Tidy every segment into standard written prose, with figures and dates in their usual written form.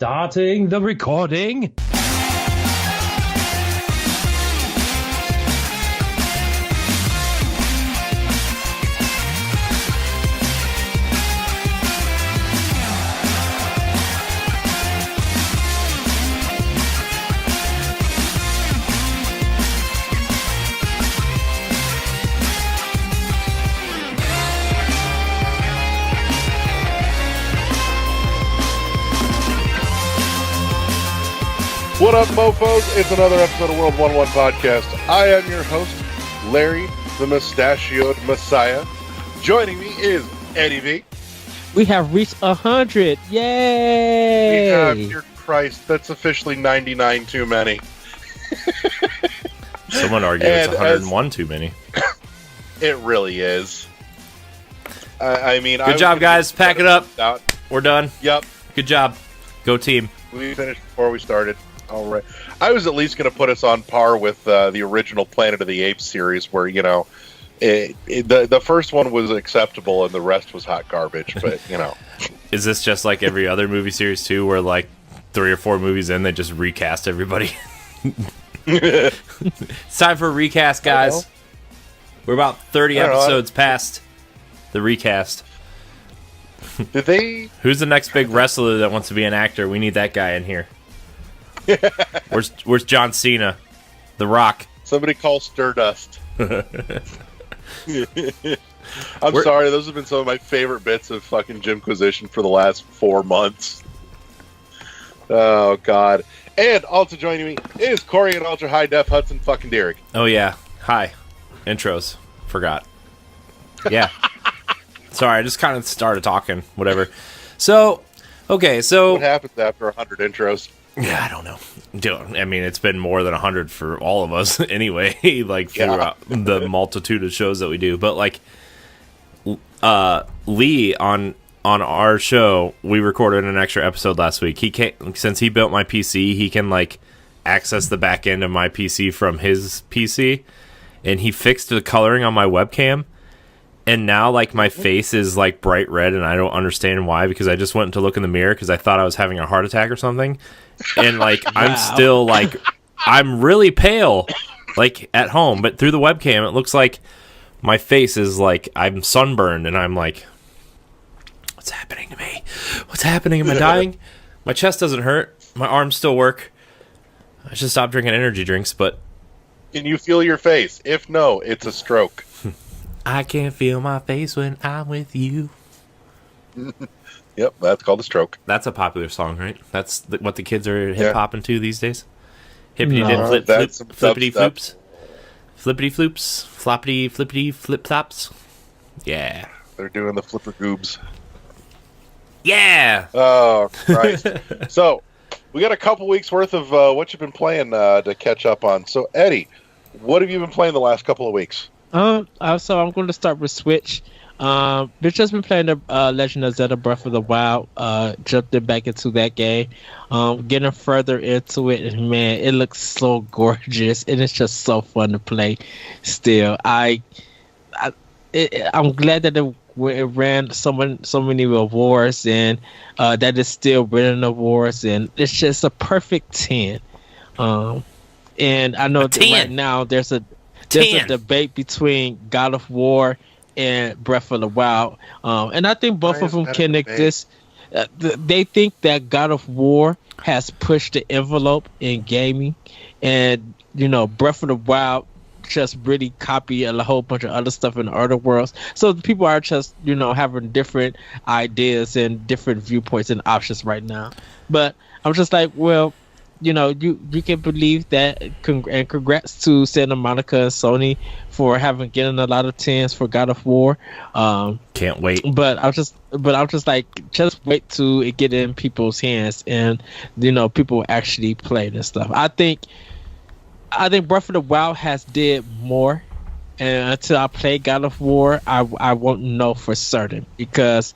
Starting the recording. What up, mofos? It's another episode of World 1-1 Podcast. I am your host, Larry, the mustachioed Messiah. Joining me is Eddie V. We have reached 100. Yay! We have, dear Christ, that's officially 99 too many. Someone argued it's 101 too many. It really is. I mean, good job, guys. Pack it up. We're done. Yep. Good job. Go team. We finished before we started. All right. I was at least going to put us on par with the original Planet of the Apes series, where the first one was acceptable and the rest was hot garbage. But Is this just like every other movie series too, where like 3 or 4 movies in they just recast everybody? It's time for a recast, guys. We're about 30 episodes past the recast. Did they? Who's the next big wrestler that wants to be an actor? We need that guy in here. Where's John Cena? The Rock. Somebody call Stardust. I'm sorry, those have been some of my favorite bits of fucking Jimquisition for the last 4 months. Oh, God. And also joining me is Corey and Ultra High Def Hudson fucking Derrick. Oh, yeah. Hi. Intros. Forgot. Yeah. Sorry, I just kind of started talking. Whatever. So, okay, so... What happens after 100 intros? Yeah, I don't know. I mean, it's been more than 100 for all of us anyway, like throughout the multitude of shows that we do. But like Lee on our show, we recorded an extra episode last week. He can't, since he built my PC, he can like access the back end of my PC from his PC, and he fixed the coloring on my webcam. And now, like, my face is, like, bright red, and I don't understand why, because I just went to look in the mirror because I thought I was having a heart attack or something. And, like, I'm still, like, I'm really pale, like, at home. But through the webcam, it looks like my face is, like, I'm sunburned, and I'm like, what's happening to me? What's happening? Am I dying? My chest doesn't hurt. My arms still work. I should stop drinking energy drinks, but... Can you feel your face? If no, it's a stroke. I can't feel my face when I'm with you. Yep, that's called a stroke. That's a popular song, right? That's what the kids are hip-hopping to these days? Hippity dip flippity floops. Flippity floops. Floppity flippity flip flops. Yeah. They're doing the flipper goobs. Yeah! Oh, Christ. So, we got a couple weeks worth of what you've been playing to catch up on. So, Eddie, what have you been playing the last couple of weeks? So I'm going to start with Switch. We've just been playing the Legend of Zelda Breath of the Wild. Jumped in back into that game. Getting further into it, and man, it looks so gorgeous, and it's just so fun to play. Still, I'm glad that it ran so many awards, and that it's still winning awards, and it's just a perfect 10. And I know that right now there's a debate between God of War and Breath of the Wild, and I think both of them can exist. They think that God of War has pushed the envelope in gaming, and Breath of the Wild just really copy a whole bunch of other stuff in the other worlds. So people are just having different ideas and different viewpoints and options right now. But I'm just like, well, you can believe that, and congrats to Santa Monica and Sony for getting a lot of 10s for God of War. Can't wait. But I'm just like, just wait to it get in people's hands, and people actually play this stuff. I think Breath of the Wild has did more, and until I play God of War, I won't know for certain, because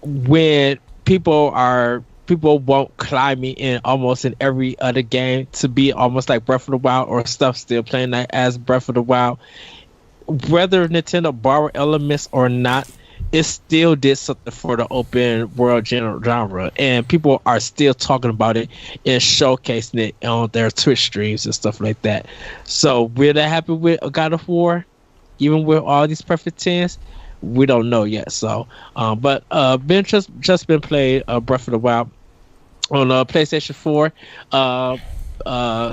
when people won't climb me in almost in every other game to be almost like Breath of the Wild, or stuff still playing that as Breath of the Wild. Whether Nintendo borrow elements or not, it still did something for the open world genre, and people are still talking about it and showcasing it on their Twitch streams and stuff like that. So we're that happy with God of War, even with all these perfect 10s. We don't know yet. So, but Ben just been playing Breath of the Wild on PlayStation 4.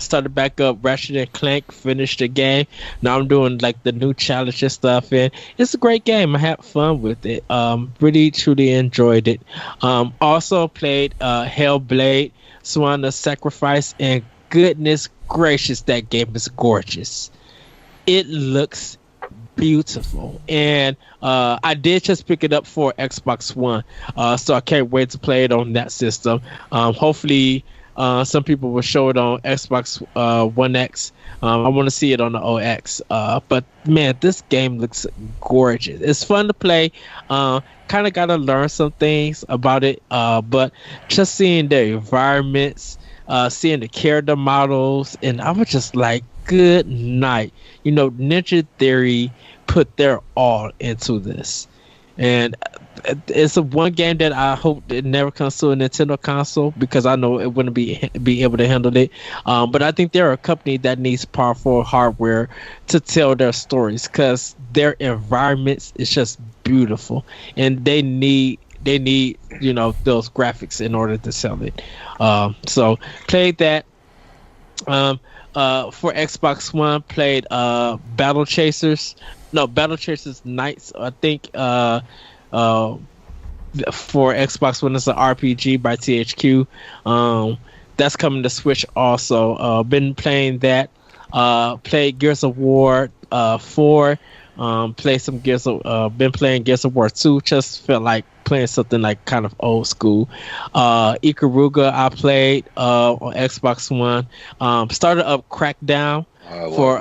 Started back up Ratchet and Clank, finished the game. Now I'm doing like the new challenge and stuff, and it's a great game. I had fun with it. Really truly enjoyed it. Also played Hellblade, Swan of Sacrifice, and goodness gracious, that game is gorgeous. It looks beautiful, and I did just pick it up for Xbox One, so I can't wait to play it on that system. Hopefully some people will show it on Xbox One X. I want to see it on the OX. But man, this game looks gorgeous. It's fun to play. Kind of got to learn some things about it. But just seeing the environments, seeing the character models, and I was just like, good night. You know, Ninja Theory put their all into this. And it's a one game that I hope it never comes to a Nintendo console, because I know it wouldn't be able to handle it. But I think they're a company that needs powerful hardware to tell their stories, because their environments is just beautiful, and they need you know, those graphics in order to sell it. So played that. For Xbox One, played Battle Chasers Knights, I think. For Xbox One, it's an RPG by THQ. That's coming to Switch also. Been playing that. Played Gears of War 4. Played some been playing Gears of War 2. Just felt like playing something like kind of old school. Ikaruga I played on Xbox One. Started up Crackdown for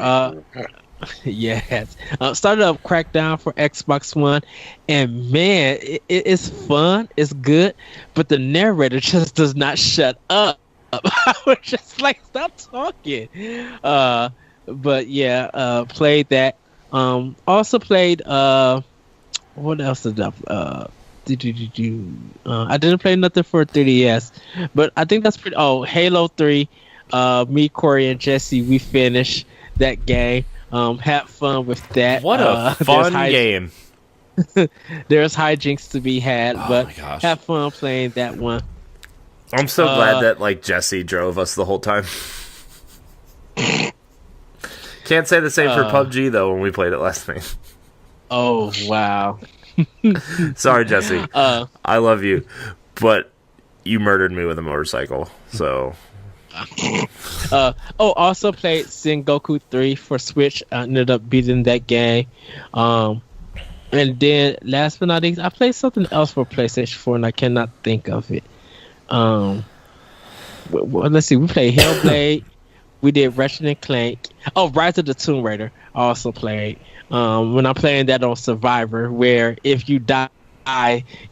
yes. Started up Crackdown for Xbox One, and man, it's fun, it's good, but the narrator just does not shut up. I was just like, stop talking. But yeah, played that. Also played what else did I I didn't play nothing for 3DS, but I think that's pretty. Halo 3. Me, Corey, and Jesse, we finished that game. Had fun with that. What a fun game. There's hijinks to be had, but have fun playing that one. I'm so glad that like Jesse drove us the whole time. Can't say the same for PUBG though when we played it last night. Oh wow. Sorry, Jesse. I love you, but you murdered me with a motorcycle. So. Also played Sengoku 3 for Switch. I ended up beating that game. And then last but not least, I played something else for PlayStation 4 and I cannot think of it. Let's see. We played Hellblade. We did Ratchet and Clank. Rise of the Tomb Raider. I also played. When I'm playing that on Survivor, where if you die,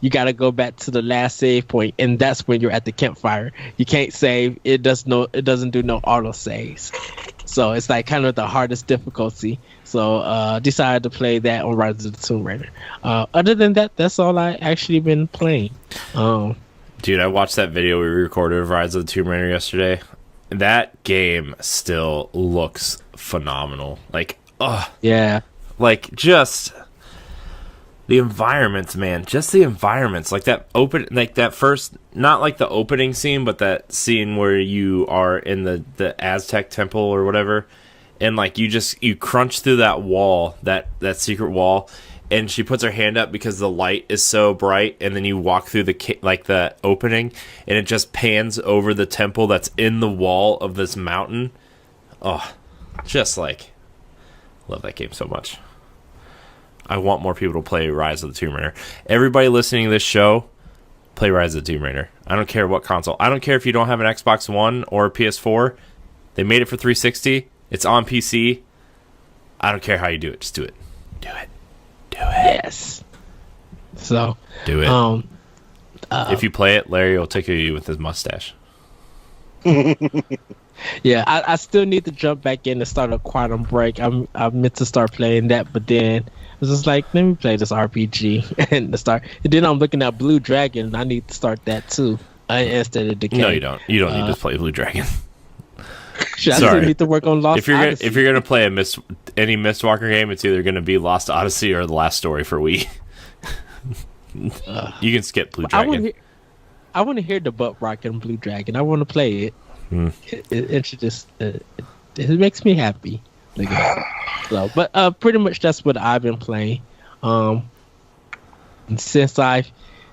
you got to go back to the last save point, and that's when you're at the campfire. You can't save. It doesn't do no auto saves. So it's like kind of the hardest difficulty. So decided to play that on Rise of the Tomb Raider. Other than that, that's all I actually been playing. Dude, I watched that video we recorded of Rise of the Tomb Raider yesterday. That game still looks phenomenal. Like, yeah. Like, just the environments, man. Just the environments. Like that first, not like the opening scene, but that scene where you are in the Aztec temple or whatever. And like you crunch through that wall, that secret wall, and she puts her hand up because the light is so bright, and then you walk through the opening, and it just pans over the temple that's in the wall of this mountain. Oh, just like, love that game so much. I want more people to play Rise of the Tomb Raider. Everybody listening to this show, play Rise of the Tomb Raider. I don't care what console. I don't care if you don't have an Xbox One or a PS4. They made it for 360. It's on PC. I don't care how you do it. Just do it. Do it. Do it. Yes. So. Do it. If you play it, Larry will tickle you with his mustache. Yeah, I still need to jump back in and start a Quantum Break. I meant to start playing that, but then was just like, let me play this RPG and start. And then I'm looking at Blue Dragon, and I need to start that too instead of Decay. No, you don't. You don't need to play Blue Dragon. I still need to work on Lost Odyssey. If you're gonna play any Mistwalker game, it's either gonna be Lost Odyssey or The Last Story for Wii. You can skip Blue Dragon. I want to hear the butt rock and Blue Dragon. I want to play it. It should just it makes me happy. So, but pretty much that's what I've been playing. Since I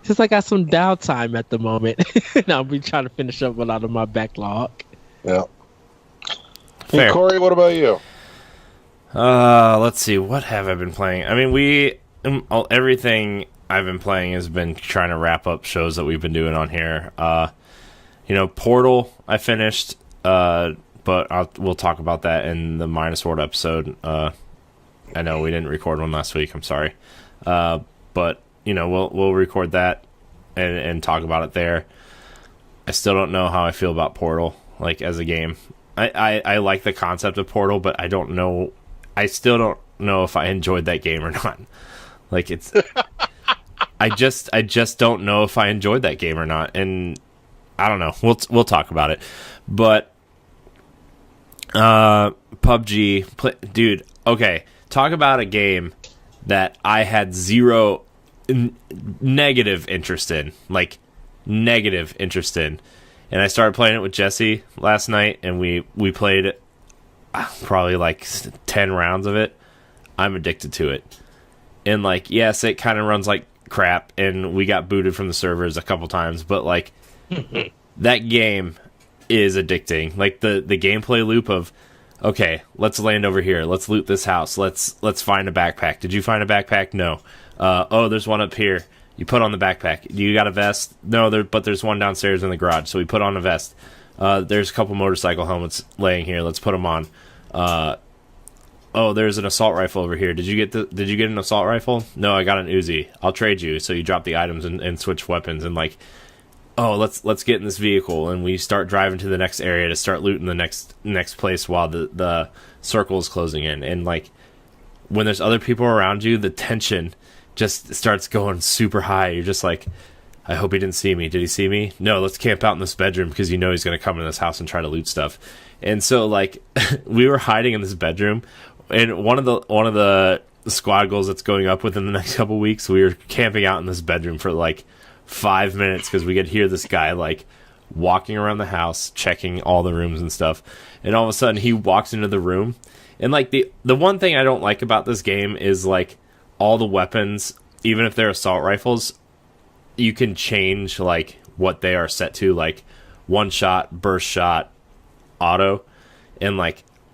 got some downtime at the moment, and I'll be trying to finish up a lot of my backlog. Yeah. Hey, Corey, what about you? Let's see. What have I been playing? I mean, everything I've been playing has been trying to wrap up shows that we've been doing on here. Portal I finished, but we'll talk about that in the Minus World episode. I know we didn't record one last week. I'm sorry, but we'll record that and talk about it there. I still don't know how I feel about Portal, like as a game. I like the concept of Portal, but I don't know. I still don't know if I enjoyed that game or not. Like it's, I just don't know if I enjoyed that game or not, and I don't know. We'll talk about it, but PUBG, dude. Okay, talk about a game that I had zero negative interest in, and I started playing it with Jesse last night, and we played probably like 10 rounds of it. I'm addicted to it. And yes, it kind of runs like crap, and we got booted from the servers a couple times, but that game is addicting. Like the gameplay loop of, okay, let's land over here, let's loot this house, let's find a backpack. Did you find a backpack? No. Oh, there's one up here. You put on the backpack. You got a vest? No, but there's one downstairs in the garage. So we put on a vest. There's a couple motorcycle helmets laying here. Let's put them on. Oh, there's an assault rifle over here. Did you get an assault rifle? No, I got an Uzi. I'll trade you. So you drop the items and switch weapons, and oh, let's get in this vehicle, and we start driving to the next area to start looting the next place while the circle is closing in. And when there's other people around you, the tension just starts going super high. You're just like, I hope he didn't see me. Did he see me? No, let's camp out in this bedroom because he's going to come in this house and try to loot stuff. And so we were hiding in this bedroom, and one of the squad goals that's going up within the next couple weeks, we were camping out in this bedroom for 5 minutes because we could hear this guy walking around the house checking all the rooms and stuff. And all of a sudden he walks into the room, and the one thing I don't like about this game is all the weapons, even if they're assault rifles, you can change what they are set to, one shot, burst shot, auto, and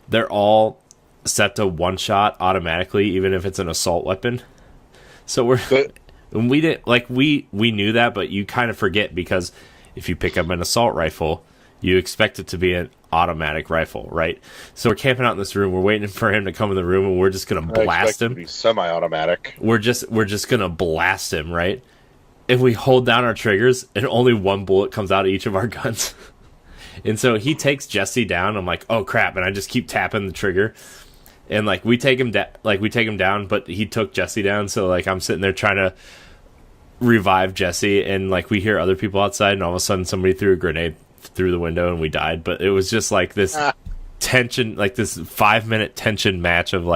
they're all set to one shot automatically, even if it's an assault weapon. So we didn't we knew that, but you kind of forget, because if you pick up an assault rifle, you expect it to be an automatic rifle, right? So we're camping out in this room, we're waiting for him to come in the room, and we're just gonna blast him. It to be semi-automatic. We're just gonna blast him, right? If we hold down our triggers, and only one bullet comes out of each of our guns. And so he takes Jesse down. I'm like, oh crap, and I just keep tapping the trigger, and we take him down, but he took Jesse down. So I'm sitting there trying to revive Jesse, and we hear other people outside, and all of a sudden somebody threw a grenade through the window, and we died. But it was just this tension, this 5-minute tension match of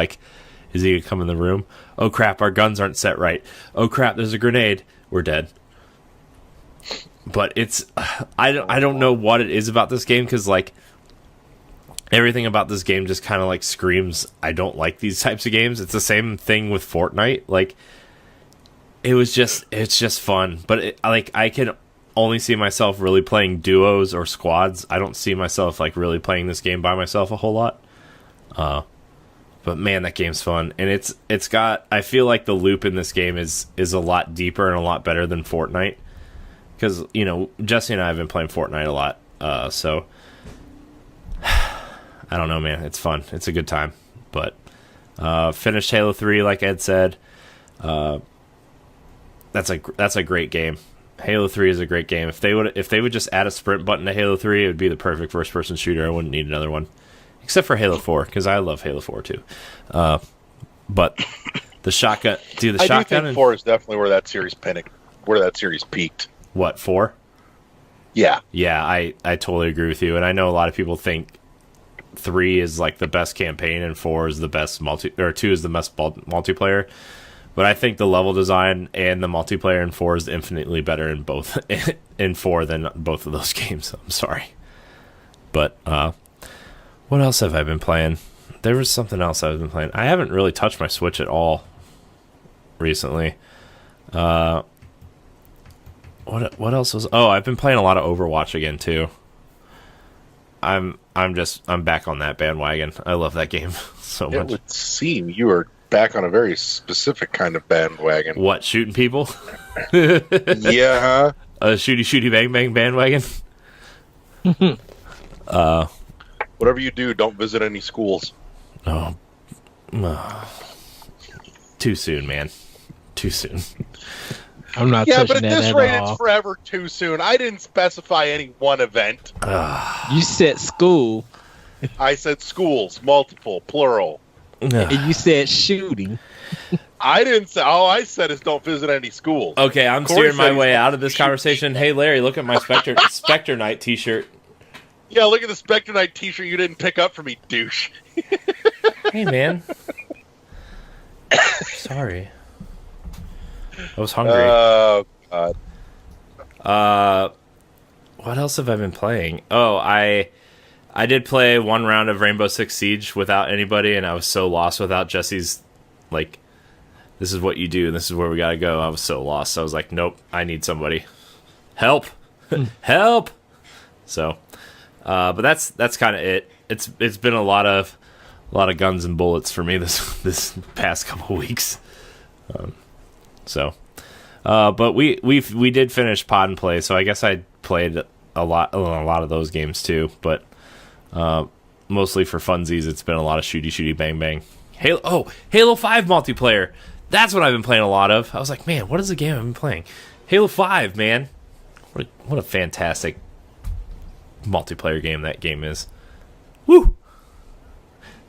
is he gonna come in the room? Oh crap, our guns aren't set right. Oh crap, there's a grenade. We're dead. But it's I don't know what it is about this game, because everything about this game just kind of screams, I don't like these types of games. It's the same thing with Fortnite. It's just fun, but I can only see myself really playing duos or squads. I don't see myself really playing this game by myself a whole lot. But man, that game's fun, and it's got, I feel like the loop in this game is a lot deeper and a lot better than Fortnite, because Jesse and I have been playing Fortnite a lot, so I don't know, man. It's fun. It's a good time. But finished Halo 3, like Ed said. That's a great game. Halo 3 is a great game. If they would just add a sprint button to Halo 3, it would be the perfect first person shooter. I wouldn't need another one. Except for Halo 4, because I love Halo 4 too. But The shotgun, dude. The I shotgun. do think 4 is definitely where that series peaked. What, 4? Yeah. Yeah, I totally agree with you, and I know a lot of people think 3 is like the best campaign and 4 is the best 2 is the best multiplayer. But I think the level design and the multiplayer in 4 is infinitely better in both in 4 than both of those games. I'm sorry. But what else have I been playing? There was something else I've been playing. I haven't really touched my Switch at all recently. What else was? Oh, I've been playing a lot of Overwatch again too. I'm back on that bandwagon. I love that game so much. It would seem you are back on a very specific kind of bandwagon. What, shooting people? Yeah. A shooty bang bang bandwagon. Whatever you do, don't visit any schools. Oh, too soon, man. Too soon. I'm not Yeah, touching but at that this at rate, all. it's forever too soon. I didn't specify any one event. You said school, I said schools, multiple, plural. and you said shooting. I didn't say. All I said is don't visit any schools. Okay, I'm Corey steering my said way he's- out of this conversation. Hey, Larry, look at my Spectre Knight t-shirt. Yeah, look at the Spectre Knight T-shirt you didn't pick up for me, douche. Hey, man. Sorry. I was hungry. God. What else have I been playing? Oh, I did play one round of Rainbow Six Siege without anybody, and I was so lost without Jesse's, like, this is what you do, and this is where we gotta go. I was so lost. I was like, nope, I need somebody. Help! Help! So, but that's kind of it. It's been a lot of guns and bullets for me this past couple weeks. But we did finish Pod and Play, so I guess I played a lot of those games too. But mostly for funsies, it's been a lot of shooty bang bang. Halo 5 multiplayer. That's what I've been playing a lot of. I was like, man, what is the game I've been playing? Halo 5, man. What a fantastic multiplayer game that game is. Woo!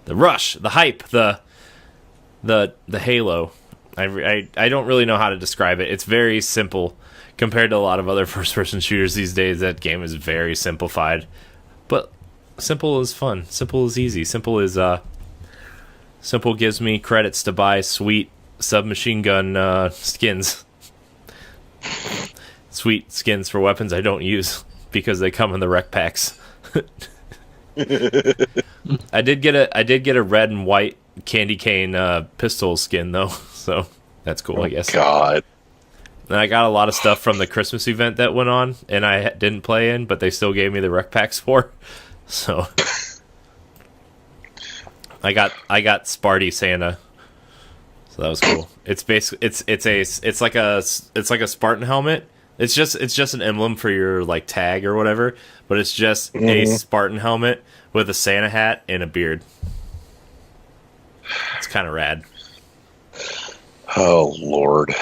The rush, the hype, the Halo. I don't really know how to describe it. It's very simple compared to a lot of other first-person shooters these days. That game is very simplified, but simple is fun. Simple is easy. Simple gives me credits to buy sweet submachine gun skins. Sweet skins for weapons I don't use because they come in the rec packs. I did get a red and white candy cane pistol skin though, so that's cool, I guess. God. And I got a lot of stuff from the Christmas event that went on, and I didn't play in, but they still gave me the rec packs for. So I got Sparty Santa, so that was cool. It's basically it's like a Spartan helmet. It's just an emblem for your like tag or whatever, but it's just a Spartan helmet with a Santa hat and a beard. It's kind of rad. Oh Lord.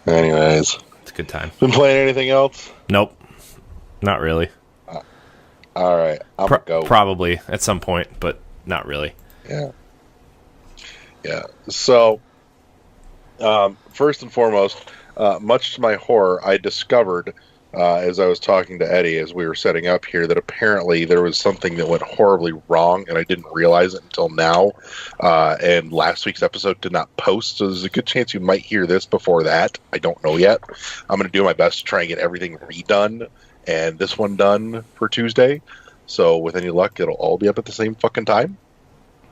Anyways, It's a good time. been playing anything else? Nope, not really. All right, I'm gonna go. Probably at some point, but not really. Yeah. So, first and foremost, much to my horror, I discovered as I was talking to Eddie as we were setting up here that apparently there was something that went horribly wrong, and I didn't realize it until now. And last week's episode did not post, so there's a good chance you might hear this before that. I don't know yet. I'm going to do my best to try and get everything redone and this one done for Tuesday. So with any luck, it'll all be up at the same fucking time.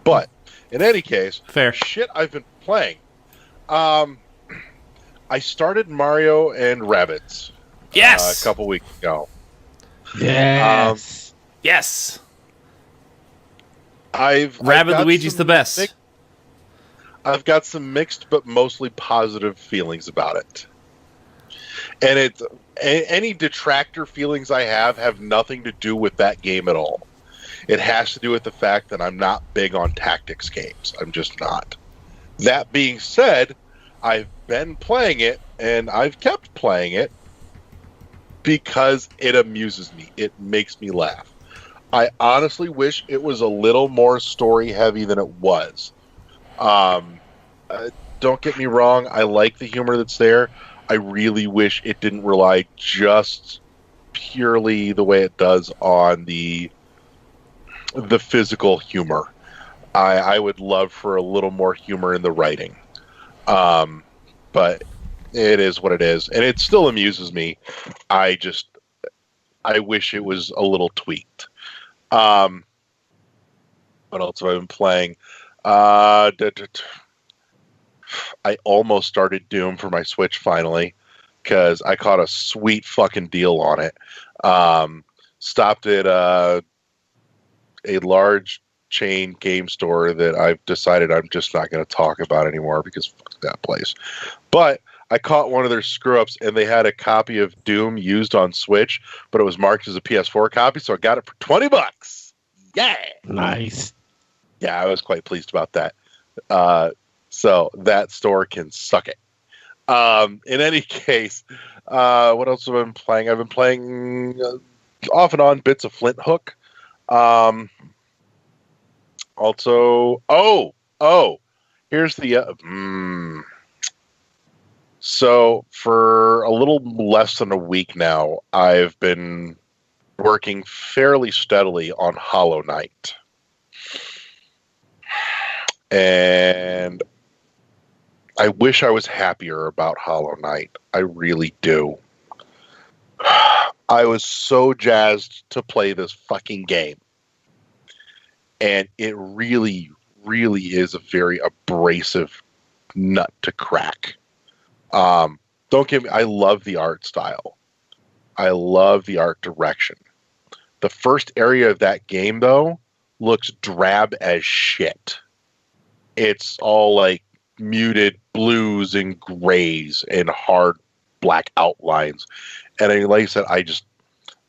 But in any case, Fair. shit I've been playing. I started Mario and Rabbids. Yes. A couple weeks ago. Yes. Yes. I've Rabbid got Luigi's some the best. I've got some mixed but mostly positive feelings about it. And it's any detractor feelings I have nothing to do with that game at all. It has to do with the fact that I'm not big on tactics games. I'm just not. That being said, I've been playing it, and I've kept playing it because it amuses me. It makes me laugh. I honestly wish it was a little more story heavy than it was. Don't don't get me wrong. I like the humor that's there. I really wish it didn't rely just purely the way it does on the physical humor. I would love for a little more humor in the writing. But it is what it is. And it still amuses me. I wish it was a little tweaked. What else have I been playing? I almost started Doom for my Switch finally because I caught a sweet fucking deal on it. Stopped at a large chain game store that I've decided I'm just not going to talk about anymore because fuck that place. But I caught one of their screw-ups and they had a copy of Doom used on Switch, but it was marked as a PS4 copy, so I got it for $20. Yeah! Nice. Yeah, I was quite pleased about that. So that store can suck it. In any case, what else have I been playing? I've been playing off and on bits of Flint Hook. Also, here's the... So for a little less than a week now, I've been working fairly steadily on Hollow Knight. And I wish I was happier about Hollow Knight. I really do. I was so jazzed to play this fucking game. And it really, really is a very abrasive nut to crack. Don't get me, I love the art style. I love the art direction. The first area of that game, though, looks drab as shit. It's all like muted blues and grays and hard black outlines. And I mean, like I said,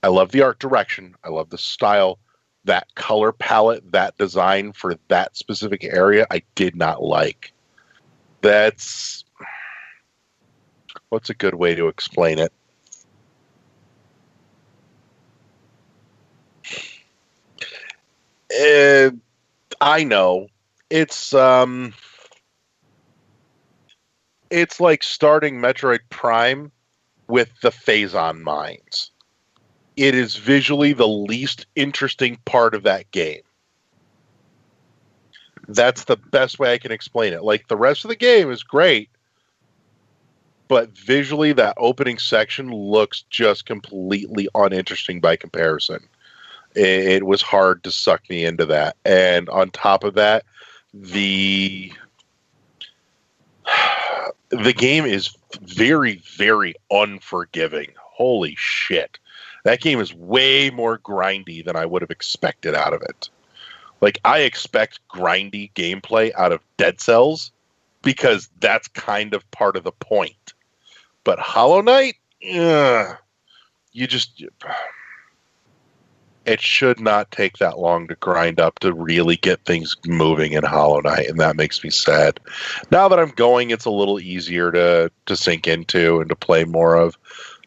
I love the art direction. I love the style. That color palette, that design for that specific area, I did not like. What's a good way to explain it? I know. It's like starting Metroid Prime with the Phazon mines. It is visually the least interesting part of that game. That's the best way I can explain it. Like, the rest of the game is great, but visually that opening section looks just completely uninteresting by comparison. It was hard to suck me into that. And on top of that, the game is very, very unforgiving. Holy shit. That game is way more grindy than I would have expected out of it. Like, I expect grindy gameplay out of Dead Cells because that's kind of part of the point. But Hollow Knight, it should not take that long to grind up to really get things moving in Hollow Knight, and that makes me sad. Now that I'm going, it's a little easier to sink into and to play more of.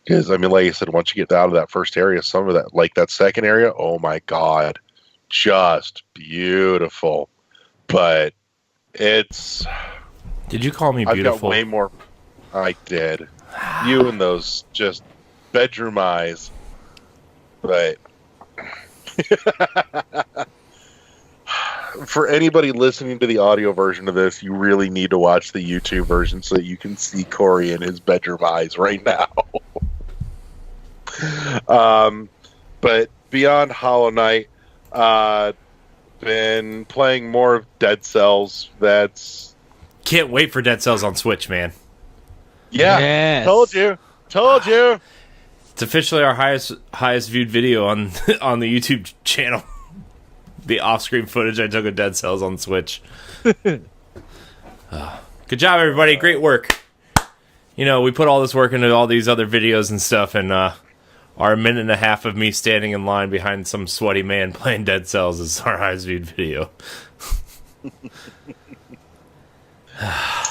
Because, I mean, like I said, once you get out of that first area, some of that, like that second area, oh my god, just beautiful. But it's... Did you call me beautiful? I've got way more... I did. You and those just bedroom eyes. But... For anybody listening to the audio version of this, you really need to watch the YouTube version so that you can see Corey in his bedroom eyes right now. But beyond Hollow Knight, been playing more of Dead Cells. Can't wait for Dead Cells on Switch, man. Yeah, yes. Told you. It's officially our highest viewed video on the YouTube channel. The off-screen footage I took of Dead Cells on Switch. Good job, everybody. Great work. You know, we put all this work into all these other videos and stuff, and our minute and a half of me standing in line behind some sweaty man playing Dead Cells is our highest viewed video.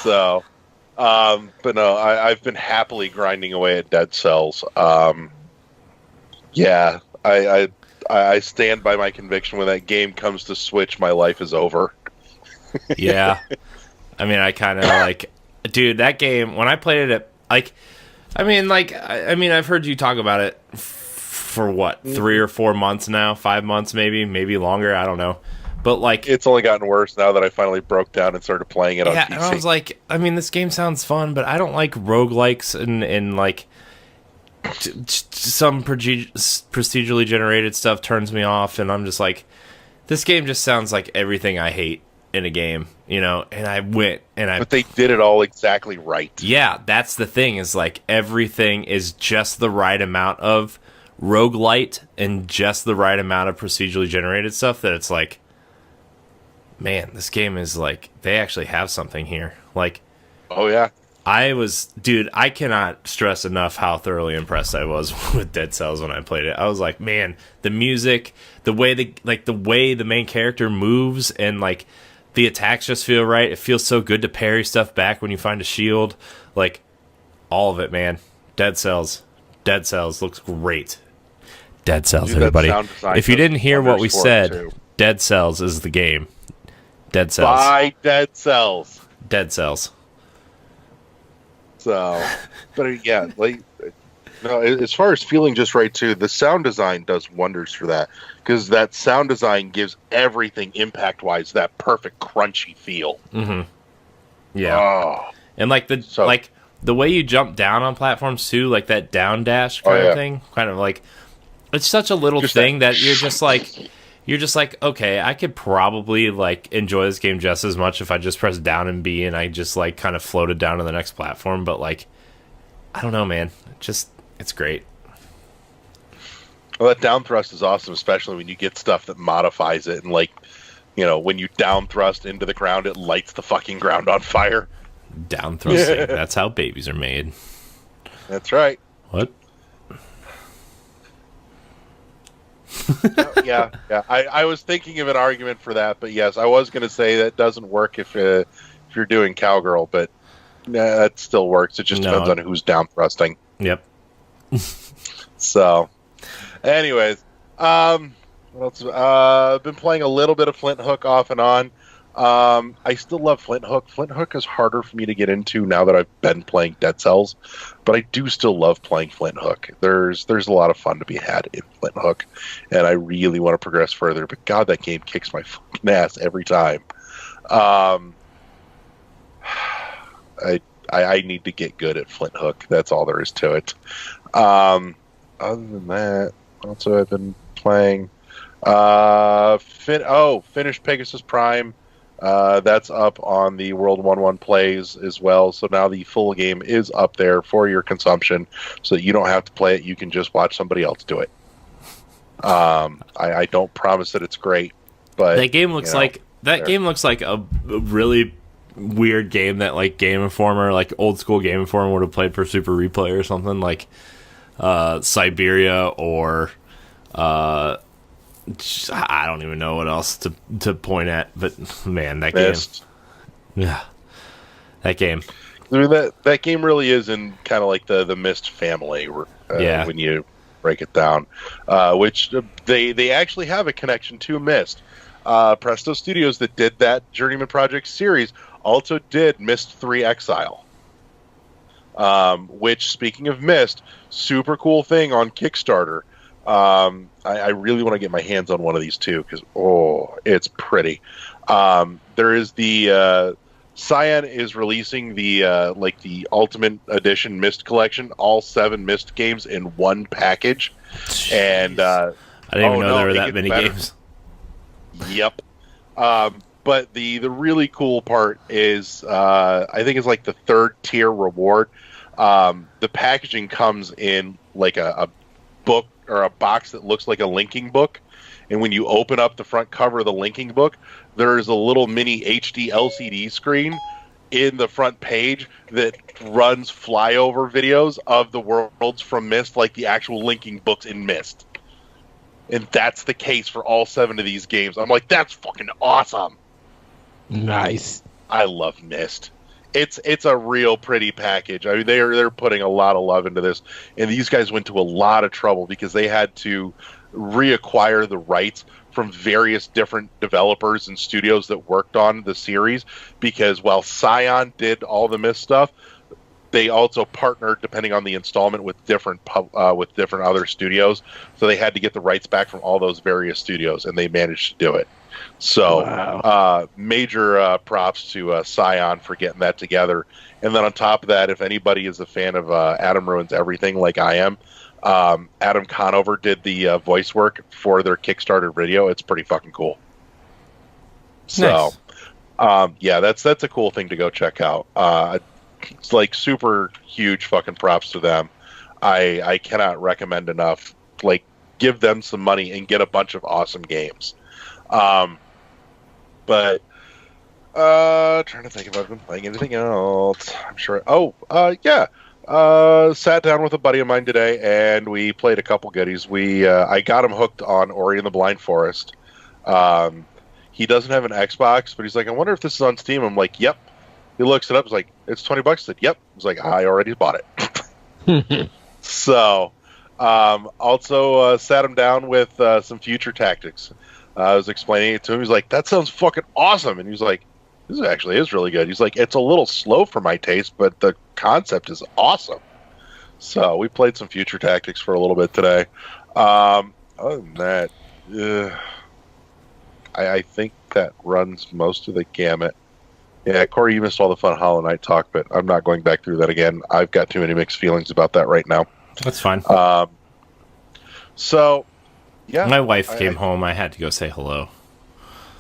So, but no, I've been happily grinding away at Dead Cells. Yeah, I stand by my conviction. When that game comes to Switch, my life is over. Yeah. I mean, I kind of like... dude, that game, when I played it, I've heard you talk about it for what, 3 or 4 months now, 5 months maybe longer, I don't know. But like, it's only gotten worse now that I finally broke down and started playing it on PC. And I was like, this game sounds fun, but I don't like roguelikes and like some procedurally generated stuff turns me off, and I'm just like, this game just sounds like everything I hate in a game, and but they did it all exactly right. Yeah, that's the thing, is like everything is just the right amount of roguelite and just the right amount of procedurally generated stuff that it's like, man, this game is like, they actually have something here. Like, oh yeah. I cannot stress enough how thoroughly impressed I was with Dead Cells when I played it. I was like, man, the music, the way the main character moves, and like the attacks just feel right. It feels so good to parry stuff back when you find a shield. Like, all of it, man. Dead Cells looks great. Dead Cells, dude, everybody. If you didn't hear what we said, Dead Cells is the game. Dead Cells. Buy Dead Cells. Dead Cells. So, but yeah, like, no, as far as feeling just right too, the sound design does wonders for that, because that sound design gives everything impact wise that perfect crunchy feel. Mm-hmm. Yeah, and like the way you jump down on platforms too, like that down dash kind of thing, kind of like, it's such a little thing that you're just like, okay, I could probably like enjoy this game just as much if I just press down and B and I just like kind of floated down to the next platform. But like, I don't know, man. It's great. Well, that down thrust is awesome, especially when you get stuff that modifies it. And like, when you down thrust into the ground, it lights the fucking ground on fire. Down thrusting. That's how babies are made. That's right. What? Yeah. I was thinking of an argument for that, but yes, I was going to say that doesn't work if you're doing cowgirl, but that still works. It just depends on who's down thrusting. Yep. So, anyways, what else? Been playing a little bit of Flint Hook off and on. I still love Flint Hook. Flint Hook is harder for me to get into now that I've been playing Dead Cells, but I do still love playing Flint Hook. There's a lot of fun to be had in Flint Hook, and I really want to progress further, but God, that game kicks my fucking ass every time. I need to get good at Flint Hook. That's all there is to it. Other than that, what else have I been playing? Finished Pegasus Prime. That's up on the World 1-1 Plays as well. So now the full game is up there for your consumption, so that you don't have to play it. You can just watch somebody else do it. I don't promise that it's great, but that game looks game looks like a really weird game that like Game Informer, like old school Game Informer, would have played for Super Replay or something, like Siberia or I don't even know what else to point at, but man, that Myst. game, yeah, that game. I mean, that game really is in kind of like the Myst family, when you break it down, which they actually have a connection to Myst. Presto Studios, that did that Journeyman Project series, also did Myst 3 Exile. Which, speaking of Myst, super cool thing on Kickstarter. I really want to get my hands on one of these too, because it's pretty. There is the Cyan is releasing the Ultimate Edition Myst collection, all 7 Myst games in one package. Jeez. And I didn't even know there were that many games. Yep. But the really cool part is I think it's like the 3rd tier reward. The packaging comes in like a book or a box that looks like a linking book, and when you open up the front cover of the linking book, there is a little mini HD LCD screen in the front page that runs flyover videos of the worlds from Myst, like the actual linking books in Myst. And that's the case for all 7 of these games. I'm like, that's fucking awesome. Nice. I love Myst. It's a real pretty package. I mean, they're putting a lot of love into this, and these guys went to a lot of trouble because they had to reacquire the rights from various different developers and studios that worked on the series, because while Scion did all the Myst stuff, they also partnered, depending on the installment, with different other studios. So they had to get the rights back from all those various studios, and they managed to do it. So Wow. major props to Scion for getting that together. And then on top of that, if anybody is a fan of Adam Ruins Everything like I am, Adam Conover did the voice work for their Kickstarter video. It's pretty fucking cool. So, Nice. yeah, that's a cool thing to go check out. It's like super huge fucking props to them. I cannot recommend enough. Like, give them some money and get a bunch of awesome games. But trying to think if I've been playing anything else. I'm sure. Yeah. Sat down with a buddy of mine today, and we played a couple goodies. I got him hooked on Ori and the Blind Forest. He doesn't have an Xbox, but he's like, I wonder if this is on Steam. I'm like, yep. He looks it up. He's like, it's $20. I said, yep. He's like, I already bought it. So, also sat him down with some Future Tactics. I was explaining it to him. He's like, that sounds fucking awesome. And he's like, this actually is really good. He's like, it's a little slow for my taste, but the concept is awesome. So we played some Future Tactics for a little bit today. Other than that, I think that runs most of the gamut. Yeah, Corey, you missed all the fun Hollow Knight talk, but I'm not going back through that again. I've got too many mixed feelings about that right now. That's fine. So, yeah. My wife came home. I had to go say hello.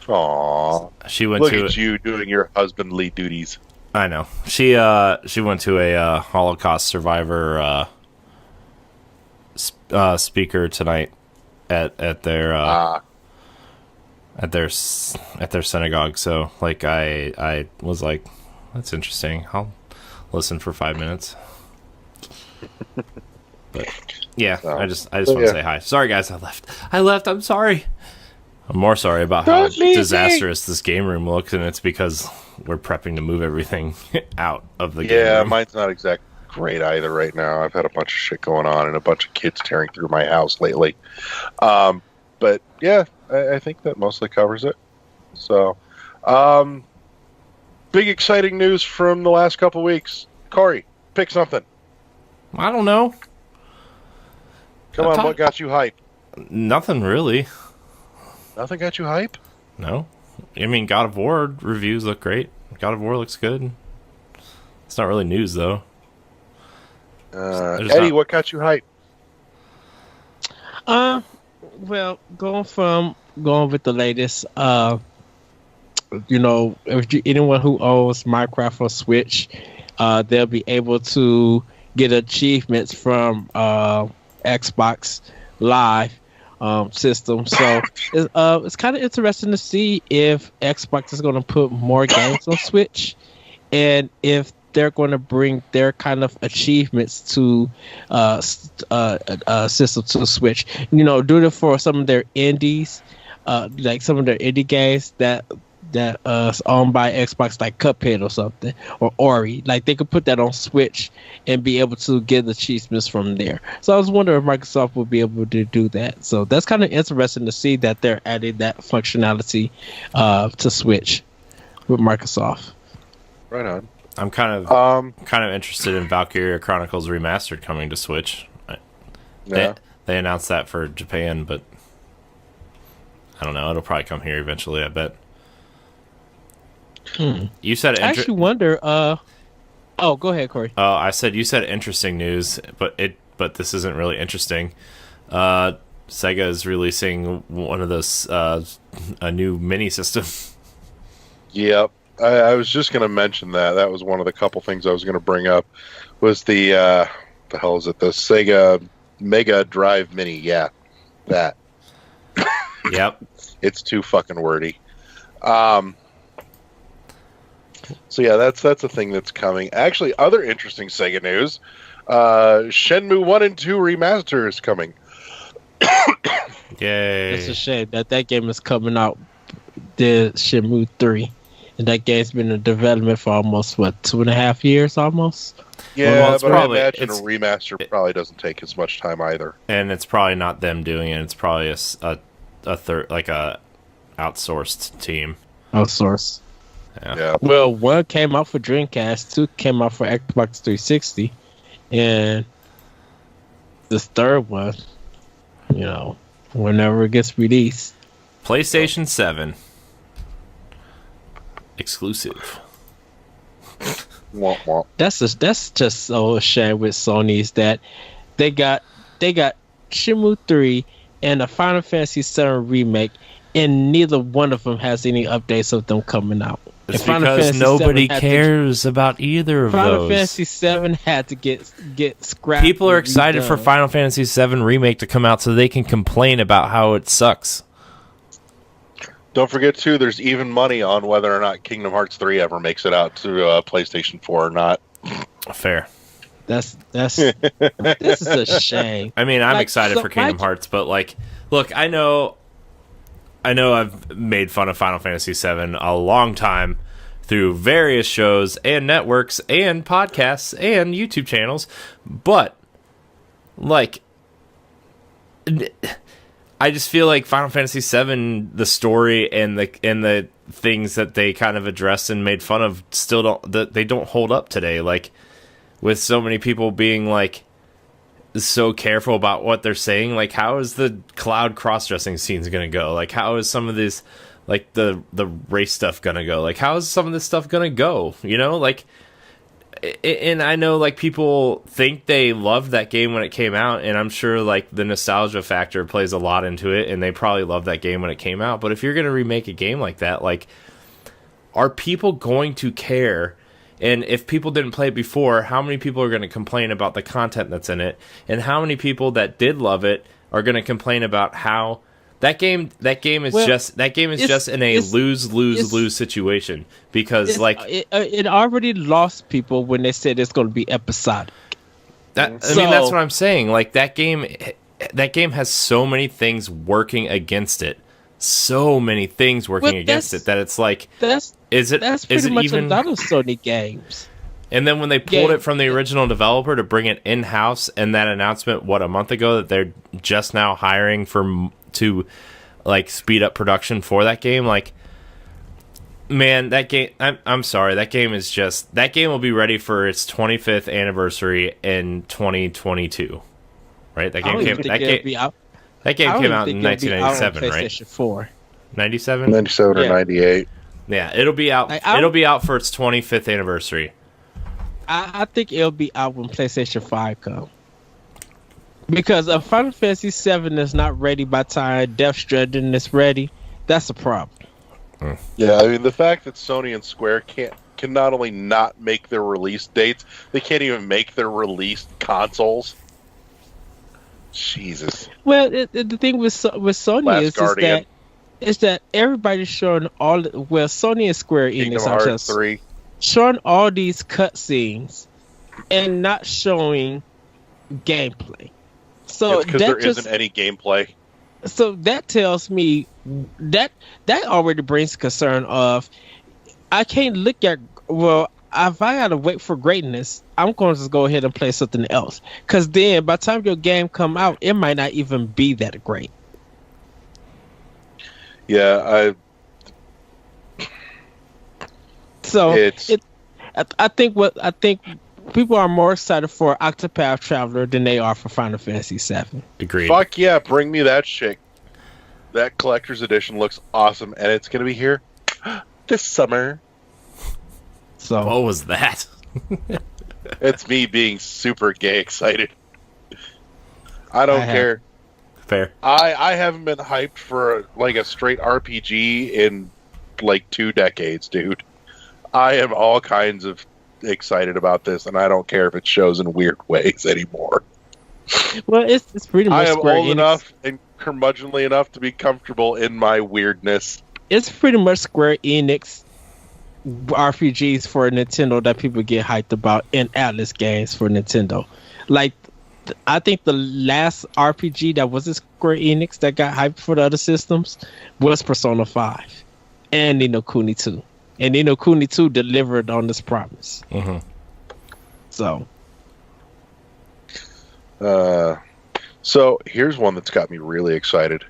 Aww. She went Look to at you doing your husbandly duties. I know. She went to a Holocaust survivor speaker tonight at their synagogue. So like I was like, that's interesting. I'll listen for 5 minutes. But yeah, I just want to say hi. Sorry guys, I left. I'm sorry. I'm more sorry about how disastrous this game room looks, and it's because we're prepping to move everything out of the game room. Yeah, mine's not exactly great either right now. I've had a bunch of shit going on and a bunch of kids tearing through my house lately. But yeah, I think that mostly covers it. So, big exciting news from the last couple weeks. Corey, pick something. I don't know. Come on, what got you hype? Nothing really. Nothing got you hype? No. I mean, God of War reviews look great. God of War looks good. It's not really news, though. Eddie, what got you hype? Well, going with the latest, anyone who owns Minecraft or Switch, they'll be able to get achievements from Xbox Live system. So it's kind of interesting to see if Xbox is going to put more games on Switch, and if they're going to bring their kind of achievements to system to Switch. Doing it for some of their indies, like some of their indie games that owned by Xbox, like Cuphead or something, or Ori. Like they could put that on Switch and be able to get the achievements from there. So I was wondering if Microsoft would be able to do that. So that's kind of interesting to see that they're adding that functionality to Switch with Microsoft. Right on. I'm kind of interested in Valkyria Chronicles Remastered coming to Switch. They announced that for Japan, but I don't know. It'll probably come here eventually, I bet. You said I actually wonder. Go ahead, Corey. I said you said interesting news, but this isn't really interesting. Sega is releasing one of those a new mini system. Yep, I was just going to mention that. That was one of the couple things I was going to bring up. Was the hell is it? The Sega Mega Drive Mini? Yeah, that. Yep. It's too fucking wordy. So yeah, that's a thing that's coming. Actually, other interesting Sega news: Shenmue 1 and 2 remaster is coming. Yay! It's a shame that game is coming out. The Shenmue 3, And that game's been in development for almost, 2.5 years almost? Yeah, Well, but probably, I imagine a remaster probably doesn't take as much time either. And it's probably not them doing it. It's probably a third, like a outsourced team. Outsourced. Yeah. Well, 1 came out for Dreamcast, 2 came out for Xbox 360, and this third one, whenever it gets released. PlayStation 7 exclusive. Womp womp. That's just so a shame with Sony is that they got Shenmue 3 and a Final Fantasy 7 remake, and neither one of them has any updates of them coming out. It's because nobody cares about either of Final those. Fantasy 7 had to get scrapped. People are excited for Final Fantasy 7 remake to come out so they can complain about how it sucks. Don't forget too, there's even money on whether or not Kingdom Hearts 3 ever makes it out to PlayStation 4 or not. Fair. This is a shame. I mean, I'm excited for Kingdom Hearts, but look, I know I've made fun of Final Fantasy 7 a long time through various shows and networks and podcasts and YouTube channels, but I just feel like Final Fantasy VII, the story and the things that they kind of addressed and made fun of still don't hold up today. Like, with so many people being so careful about what they're saying, how is the cloud cross-dressing scenes gonna go? How is some of this, the race stuff gonna go? How is some of this stuff gonna go? And I know people think they loved that game when it came out, and I'm sure the nostalgia factor plays a lot into it, and they probably loved that game when it came out. But if you're going to remake a game like that, are people going to care? And if people didn't play it before, how many people are going to complain about the content that's in it? And how many people that did love it are going to complain about how that game is just in a lose situation, because it already lost people when they said it's going to be episodic. I mean, that's what I'm saying. That game has so many things working against it. So many things working against it that it's that's pretty much even a lot of Sony games. And then when they pulled it from the original developer to bring it in-house, and that announcement, a month ago, that they're just now hiring to speed up production for that game, man, that game, I'm sorry, that game will be ready for its 25th anniversary in 2022. Right? That game came out in 1997, right? PlayStation 4. 97? 97 or 98. Yeah, it'll be out. It'll be out for its 25th anniversary. I think it'll be out when PlayStation 5 comes. Because if Final Fantasy 7 is not ready by the time Death Stranding is ready, that's a problem. Yeah, I mean, the fact that Sony and Square can not only not make their release dates, they can't even make their released consoles. Jesus. Well, the thing with Sony is that everybody's showing Sony and Square Enix are just 3. showing all these cutscenes and not showing gameplay. So because there isn't any gameplay. So that tells me that already brings concern of I can't look at if I gotta wait for greatness, I'm going to just go ahead and play something else. Because then by the time your game come out, it might not even be that great. Yeah, I think people are more excited for Octopath Traveler than they are for Final Fantasy VII. Agreed. Fuck yeah, bring me that shit. That collector's edition looks awesome, and it's going to be here this summer. So what was that? It's me being super gay excited. I don't care. Fair. I haven't been hyped for a straight RPG in 2 decades, dude. I am all kinds of excited about this, and I don't care if it shows in weird ways anymore. Well, it's pretty much. I am Square old Enix. enough and curmudgeonly enough to be comfortable in my weirdness. It's pretty much Square Enix RPGs for Nintendo that people get hyped about, and Atlas games for Nintendo. I think the last RPG that was a Square Enix that got hyped for the other systems was Persona 5 and Ni no Kuni 2. And Ni no Kuni 2 delivered on this promise. Mm-hmm. So. So here's one that's got me really excited.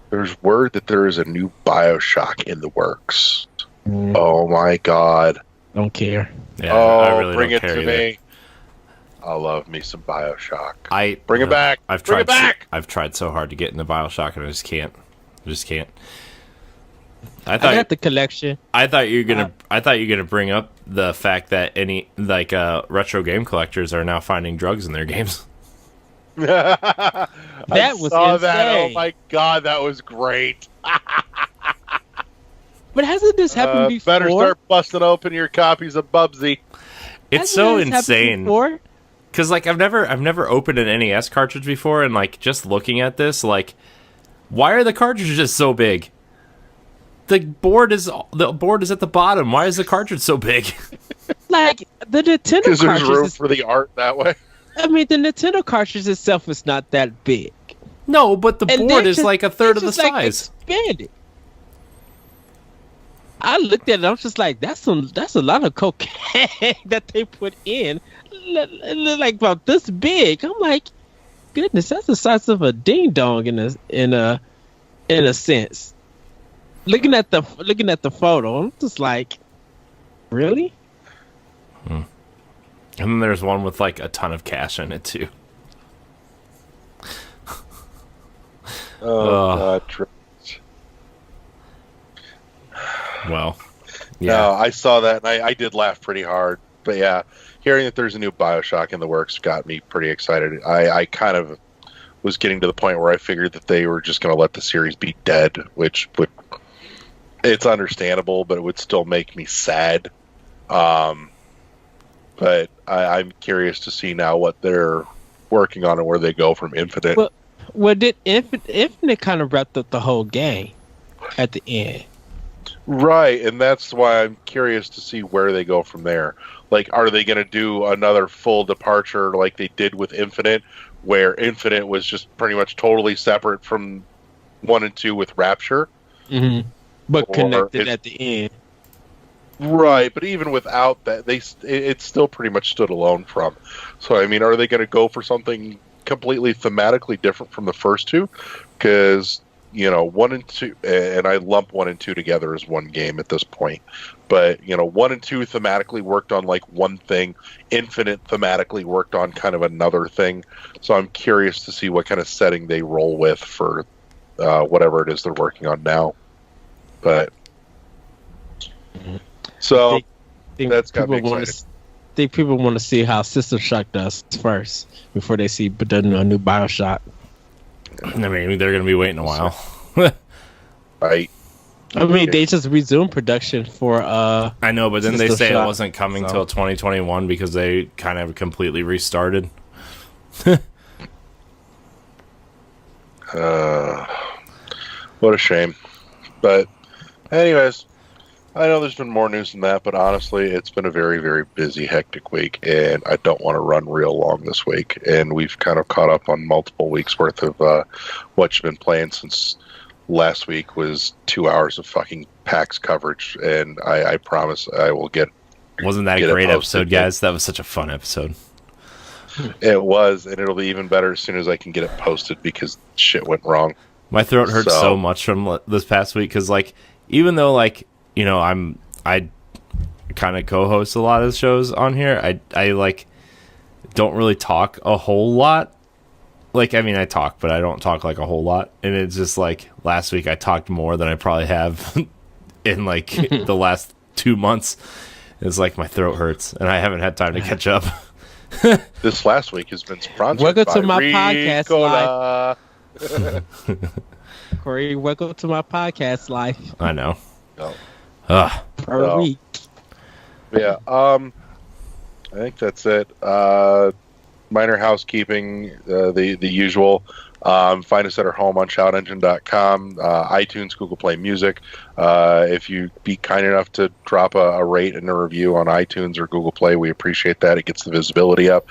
There's word that there is a new BioShock in the works. Oh my god! Don't care. Yeah, I really bring don't it care to either. me. I love me some BioShock. Bring it back. Bring it back. I've tried so hard to get into BioShock, and I just can't. I got the collection. I thought you were gonna bring up the fact that any retro game collectors are now finding drugs in their games. That was insane. Oh my god, that was great. But hasn't this happened before? Better start busting open your copies of Bubsy. It's so insane. Because I've never opened an NES cartridge before, and just looking at this, why are the cartridges so big? The board is at the bottom. Why is the cartridge so big? The Nintendo Because there's room cartridge for the art that way. I mean, the Nintendo cartridge itself is not that big. No, but the And board they're is just- a third of the it's just, size. Expanded. I looked at it. I'm just like, that's a lot of cocaine that they put in, about this big. I'm like, goodness, that's the size of a ding dong in a sense. Looking at the photo, I'm just like, really? And then there's one with a ton of cash in it too. God. Well, yeah. No, I saw that and I did laugh pretty hard. But yeah, hearing that there's a new BioShock in the works got me pretty excited. I kind of was getting to the point where I figured that they were just going to let the series be dead, which would, it's understandable, but it would still make me sad. But I'm curious to see now what they're working on and where they go from Infinite. Well, did Infinite kind of wrapped up the whole game at the end? Right, and that's why I'm curious to see where they go from there. Are they going to do another full departure like they did with Infinite, where Infinite was just pretty much totally separate from 1 and 2 with Rapture? Mm-hmm. But Or connected at the end. Right, but even without that, it still pretty much stood alone from. So, I mean, are they going to go for something completely thematically different from the first two? Because 1 and 2, and I lump 1 and 2 together as one game at this point. But 1 and 2 thematically worked on one thing. Infinite thematically worked on kind of another thing. So I'm curious to see what kind of setting they roll with for whatever it is they're working on now. But so that's got me excited. I think people want to see how System Shock does first before they see a new BioShock. I mean, they're going to be waiting a while. Right. I mean, they just resumed production for. I know, but then they System say Shock, it wasn't coming till 2021 because they kind of completely restarted. What a shame. But, anyways, I know there's been more news than that, but honestly, it's been a very, very busy, hectic week, and I don't want to run real long this week. And we've kind of caught up on multiple weeks worth of what you've been playing since last week was 2 hours of fucking PAX coverage, and I promise I will get. Wasn't that a great episode, guys? That was such a fun episode. It was, and it'll be even better as soon as I can get it posted because shit went wrong. My throat hurts so much from this past week because, even though, I kind of co-host a lot of shows on here, I don't really talk a whole lot. I talk, but I don't talk a whole lot. And it's just last week I talked more than I probably have in the last 2 months. It's my throat hurts and I haven't had time to catch up. This last week has been sponsored Welcome by to my podcast Ricola. Corey, welcome to my podcast life. I know. No. Per week. Yeah, I think that's it. Minor housekeeping, the usual. Find us at our home on shoutengine.com, iTunes, Google Play Music. If you be kind enough to drop a rate and a review on iTunes or Google Play, we appreciate that. It gets the visibility up.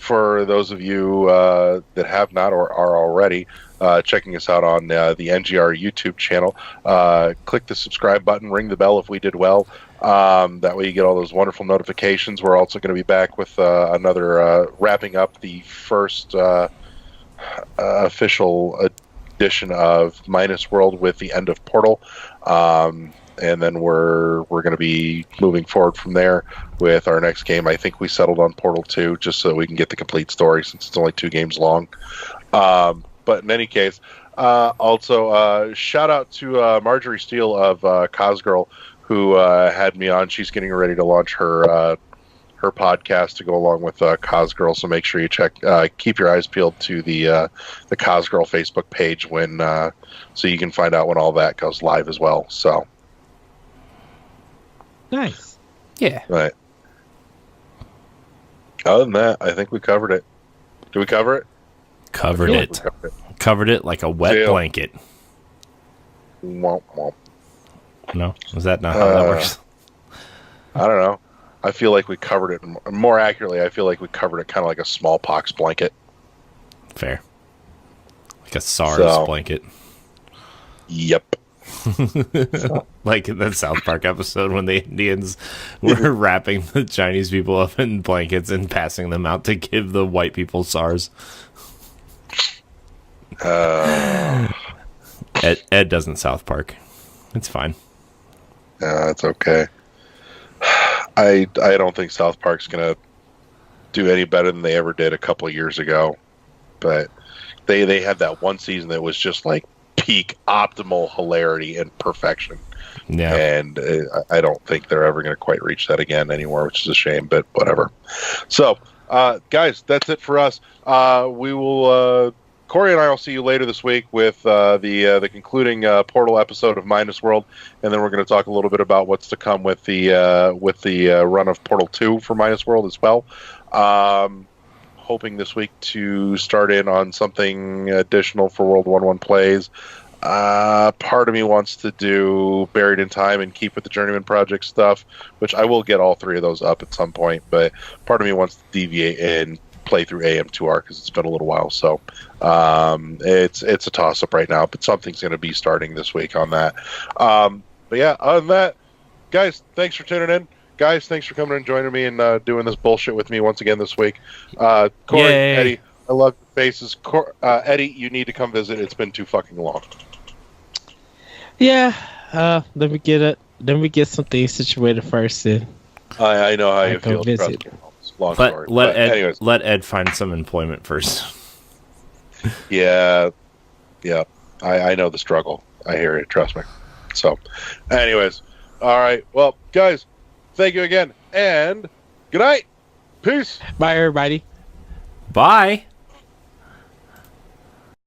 for those of you that have not or are already checking us out on the NGR YouTube channel, click the subscribe button, ring the bell if we did well. That way you get all those wonderful notifications. We're also going to be back with another wrapping up the first official edition of Minus World with the end of Portal. And then we're going to be moving forward from there with our next game. I think we settled on Portal 2 just so we can get the complete story since it's only 2 games long. But in any case, also shout out to Marjorie Steele of Cosgirl, who had me on. She's getting ready to launch her podcast to go along with Cosgirl. So make sure you keep your eyes peeled to the Cosgirl Facebook page so you can find out when all that goes live as well. So. Nice. Yeah. Right. Other than that, I think we covered it. Did we cover it? Covered it. Covered it like a wet blanket. Womp womp. No? Is that not how that works? I don't know. I feel like we covered it. More accurately, I feel like we covered it kind of like a smallpox blanket. Fair. Like a SARS blanket. Yep. Like in that South Park episode when the Indians were wrapping the Chinese people up in blankets and passing them out to give the white people SARS. Ed doesn't South Park. It's fine. Yeah, it's okay. I don't think South Park's gonna do any better than they ever did a couple of years ago. But they had that one season that was just like peak optimal hilarity and perfection. Yeah. And I don't think they're ever going to quite reach that again anymore, which is a shame, but whatever. So, guys, that's it for us. We will, Corey and I will see you later this week with the concluding Portal episode of Minus World, and then we're going to talk a little bit about what's to come with the run of Portal 2 for Minus World as well. Hoping this week to start in on something additional for World 1-1 plays. Part of me wants to do Buried in Time and keep with the Journeyman Project stuff, which I will get all 3 of those up at some point, but part of me wants to deviate and play through AM2R because it's been a little while. So it's a toss-up right now, but something's going to be starting this week on that. But yeah, other than that, guys, thanks for tuning in. Guys, thanks for coming and joining me and doing this bullshit with me once again this week. Corey, Yay. Eddie, I love your faces. Eddie, you need to come visit. It's been too fucking long. Yeah. Let me get something situated first. And I know how you feel. Visit. Long story. Let Ed find some employment first. Yeah. I know the struggle. I hear it. Trust me. So, anyways, all right. Well, guys, thank you again, and good night. Peace. Bye, everybody. Bye.